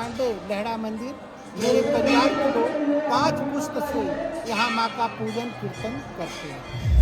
पांडे लेहड़ा मंदिर, मेरे परिवार के लोग 5 पुस्त से यहाँ माँ का पूजन कीर्तन करते हैं।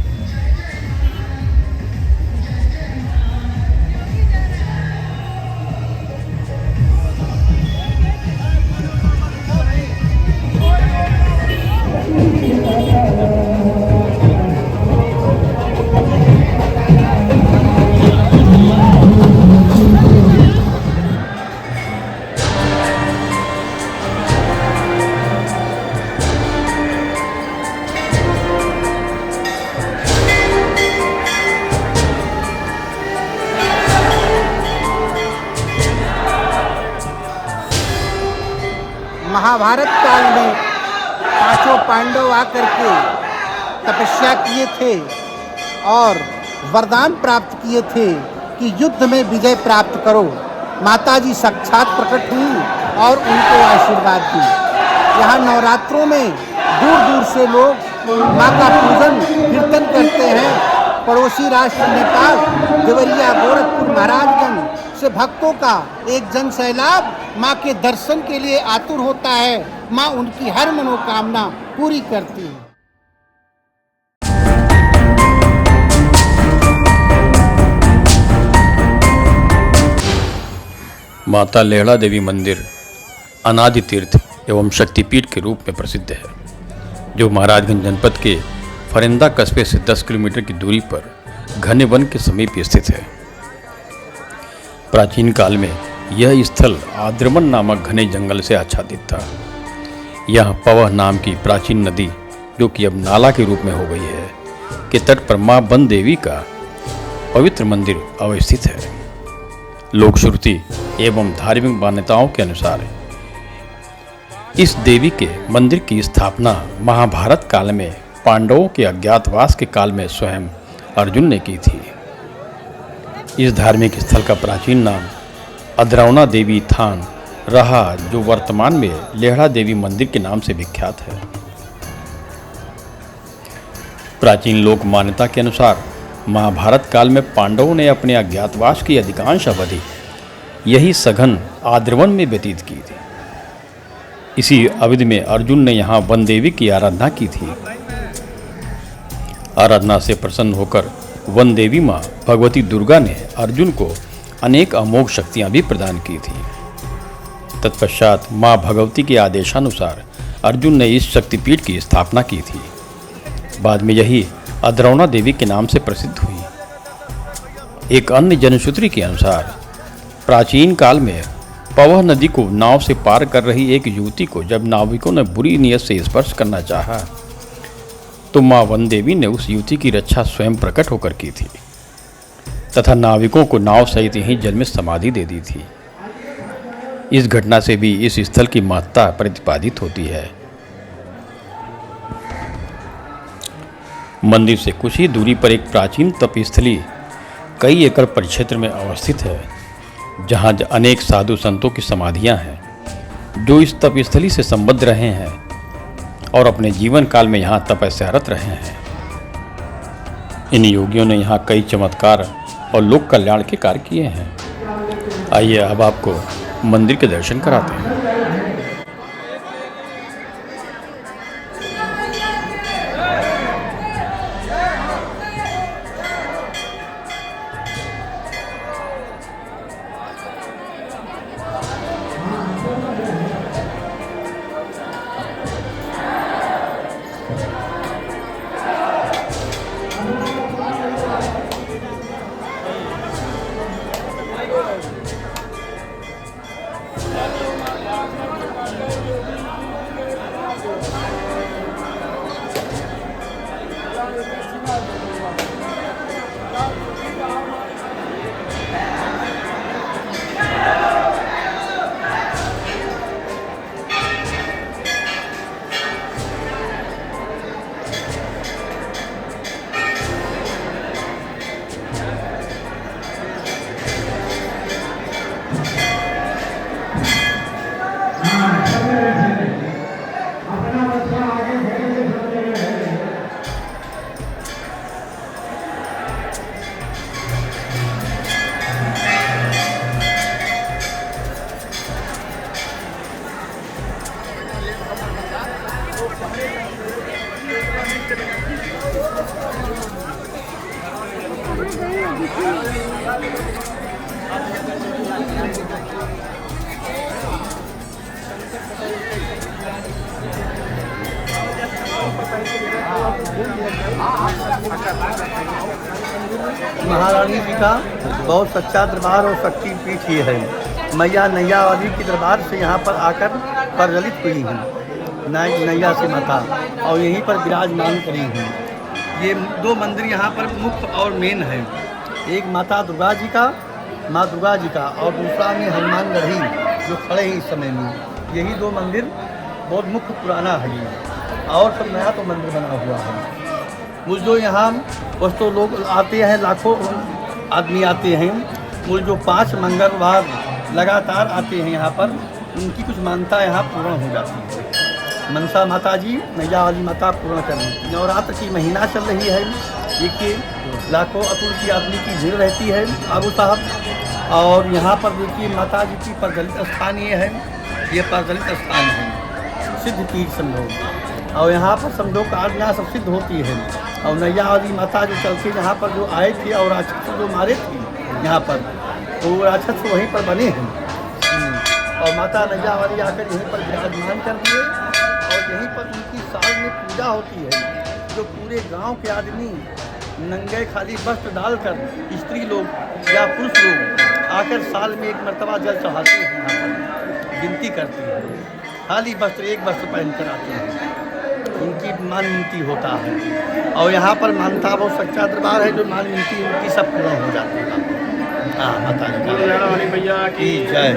महाभारत काल में 5 पांडव आकर के तपस्या किए थे और वरदान प्राप्त किए थे कि युद्ध में विजय प्राप्त करो। माताजी साक्षात प्रकट हुई और उनको आशीर्वाद दी। यहाँ नवरात्रों में दूर दूर से लोग माँ का पूजन कीर्तन करते हैं। पड़ोसी राष्ट्र नेपाल, देवरिया, गोरखपुर, महाराजगंज से भक्तों का एक जन सैलाब माँ के दर्शन के लिए आतुर होता है। माँ उनकी हर मनोकामना पूरी करती है। माता लेहड़ा देवी मंदिर अनादि तीर्थ एवं शक्तिपीठ के रूप में प्रसिद्ध है, जो महाराजगंज जनपद के फरिंदा कस्बे से 10 किलोमीटर की दूरी पर घने वन के समीप स्थित है। प्राचीन काल में यह स्थल आद्रमन नामक घने जंगल से आच्छादित था। यहाँ पवह नाम की प्राचीन नदी, जो कि अब नाला के रूप में हो गई है, के तट पर मां वन देवी का पवित्र मंदिर अवस्थित है। लोक श्रुति एवं धार्मिक मान्यताओं के अनुसार इस देवी के मंदिर की स्थापना महाभारत काल में पांडवों के अज्ञातवास के काल में स्वयं अर्जुन ने की थी। इस धार्मिक स्थल का प्राचीन नाम अद्रौना देवी थान रहा, जो वर्तमान में लेहड़ा देवी मंदिर के नाम से विख्यात है। प्राचीन लोक मान्यता के अनुसार महाभारत काल में पांडवों ने अपने अज्ञातवास की अधिकांश अवधि यही सघन आद्रवन में व्यतीत की थी। इसी अवधि में अर्जुन ने यहाँ वन देवी की आराधना की थी। आराधना से प्रसन्न होकर वन देवी माँ भगवती दुर्गा ने अर्जुन को अनेक अमोघ शक्तियाँ भी प्रदान की थी। तत्पश्चात माँ भगवती के आदेशानुसार अर्जुन ने इस शक्तिपीठ की स्थापना की थी। बाद में यही अद्रौना देवी के नाम से प्रसिद्ध हुई। एक अन्य जनश्रुति के अनुसार प्राचीन काल में पवह नदी को नाव से पार कर रही एक युवती को जब नाविकों ने बुरी नियत से स्पर्श करना चाहा, तो मां वन देवी ने उस युवती की रक्षा स्वयं प्रकट होकर की थी तथा नाविकों को नाव सहित यहीं जल में समाधि दे दी थी। इस घटना से भी इस स्थल की महत्ता प्रतिपादित होती है। मंदिर से कुछ ही दूरी पर एक प्राचीन तपस्थली कई एकड़ परिक्षेत्र में अवस्थित है, जहां अनेक साधु संतों की समाधियां हैं, जो इस तपस्थली से संबद्ध रहे हैं और अपने जीवन काल में यहाँ तपस्यारत रहे हैं। इन योगियों ने यहाँ कई चमत्कार और लोक कल्याण के कार्य किए हैं। आइए अब आपको मंदिर के दर्शन कराते हैं। महारानी जी का बहुत सच्चा दरबार और शक्ति पीठ ये है। मैया नैया वाली के दरबार से यहाँ पर आकर प्रज्वलित हुई हैं नैया से माता, और यहीं पर विराजमान करी हैं। ये दो मंदिर यहाँ पर मुख्य और मेन है, एक माता दुर्गा जी का, माँ दुर्गा जी का, और दूसरा में हनुमान गढ़ी जो खड़े हैं इस समय में। यही दो मंदिर बहुत मुख्य पुराना है ये, और सब नया तो मंदिर बना हुआ है। मुझ जो यहाँ बस तो लोग आते हैं, लाखों आदमी आते हैं। मुझ जो 5 मंगलवार लगातार आते हैं यहाँ पर, उनकी कुछ मान्यता यहाँ पूर्ण हो जाती है। मनसा माता जी नैया वाली माता पूर्ण करनी। नवरात्र की महीना चल रही है, देखिए लाखों अतुल की आदमी की भीड़ रहती है बाबू साहब। और यहाँ पर देखिए माता जी की प्रज्वलित स्थान ये है, ये प्रज्वलित स्थान है, सिद्ध पीठ समझो। और यहाँ पर समझो आराधना सब सिद्ध होती है। और नैया वाली माता जो चल के यहाँ पर जो आए थे और राक्षस जो मारे थे यहाँ पर, तो वो राक्षस वहीं पर बने हैं। और माता नैया वाली आकर यहीं पर विराजमान कर दिए, और यहीं पर उनकी साल में पूजा होती है। जो पूरे गांव के आदमी नंगे खाली वस्त्र डालकर, स्त्री लोग या पुरुष लोग आकर साल में एक मर्तबा जल चढ़ाते हैं, यहाँ पर गिनती करते हैं। खाली वस्त्र एक वस्त्र पहन कर आते हैं, उनकी मान्यता होता है। और यहाँ पर मानता वो सच्चा दरबार है, जो मान्यता उनकी सब पूर्ण हो जाती है। हाँ माता भैया की जय।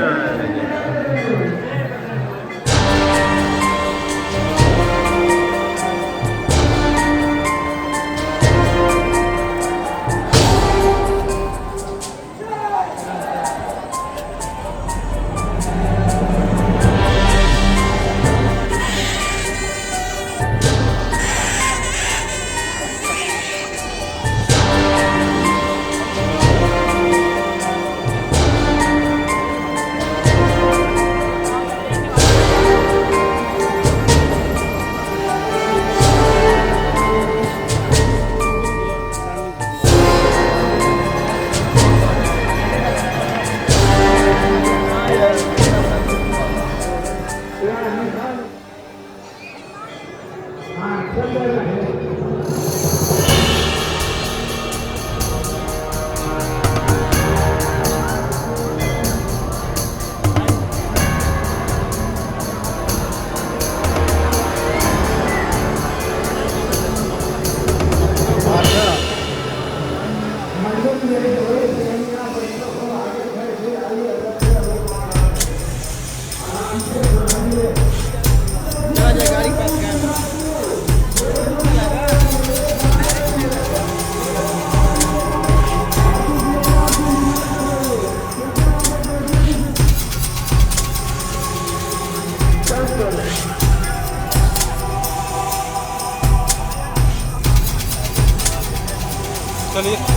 चलिए